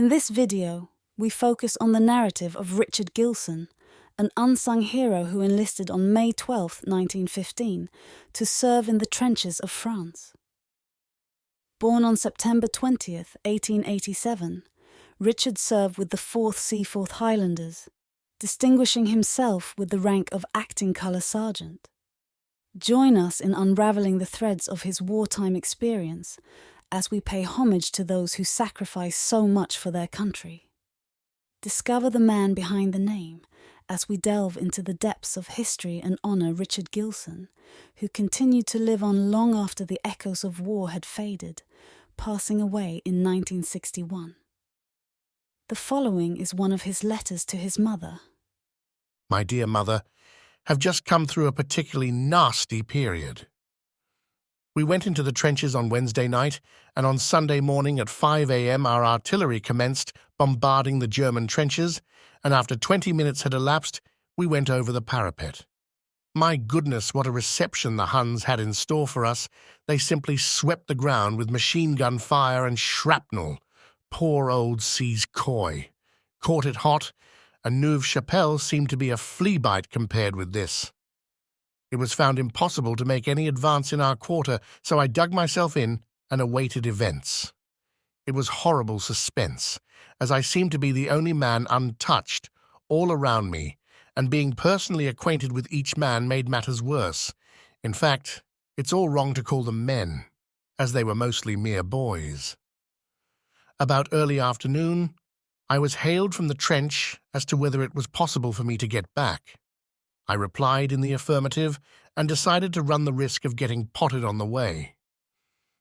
In this video, we focus on the narrative of Richard Gilson, an unsung hero who enlisted on May 12, 1915, to serve in the trenches of France. Born on September 20, 1887, Richard served with the 4th Seaforth Highlanders, distinguishing himself with the rank of acting colour sergeant. Join us in unravelling the threads of his wartime experience as we pay homage to those who sacrifice so much for their country. Discover the man behind the name as we delve into the depths of history and honour Richard Gilson, who continued to live on long after the echoes of war had faded, passing away in 1961. The following is one of his letters to his mother. My dear mother, have just come through a particularly nasty period. We went into the trenches on Wednesday night, and on Sunday morning at 5 a.m. our artillery commenced bombarding the German trenches, and after 20 minutes had elapsed, we went over the parapet. My goodness, what a reception the Huns had in store for us. They simply swept the ground with machine gun fire and shrapnel. Poor old Sea's Coy. Caught it hot, and Neuve-Chapelle seemed to be a flea bite compared with this. It was found impossible to make any advance in our quarter, so I dug myself in and awaited events. It was horrible suspense, as I seemed to be the only man untouched all around me, and being personally acquainted with each man made matters worse. In fact, it's all wrong to call them men, as they were mostly mere boys. About early afternoon, I was hailed from the trench as to whether it was possible for me to get back. I replied in the affirmative and decided to run the risk of getting potted on the way.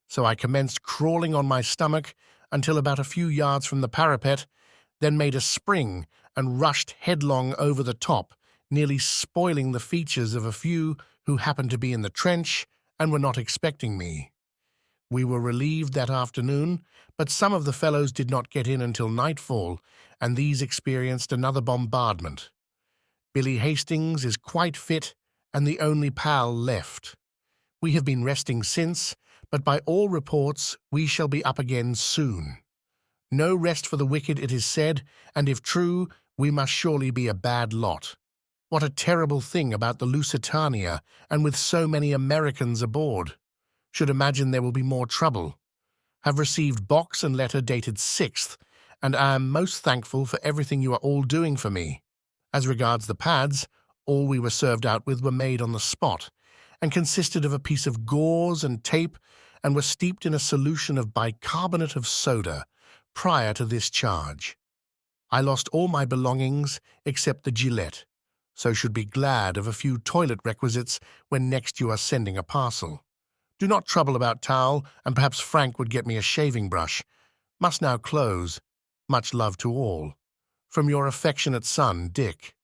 So I commenced crawling on my stomach until about a few yards from the parapet, then made a spring and rushed headlong over the top, nearly spoiling the features of a few who happened to be in the trench and were not expecting me. We were relieved that afternoon, but some of the fellows did not get in until nightfall, and these experienced another bombardment. Billy Hastings is quite fit and the only pal left. We have been resting since, but by all reports we shall be up again soon. No rest for the wicked, it is said, and if true, we must surely be a bad lot. What a terrible thing about the Lusitania, and with so many Americans aboard. Should imagine there will be more trouble. Have received box and letter dated 6th, and I am most thankful for everything you are all doing for me. As regards the pads, all we were served out with were made on the spot, and consisted of a piece of gauze and tape, and were steeped in a solution of bicarbonate of soda prior to this charge. I lost all my belongings except the gilet, so should be glad of a few toilet requisites when next you are sending a parcel. Do not trouble about towel, and perhaps Frank would get me a shaving brush. Must now close. Much love to all. From your affectionate son, Dick.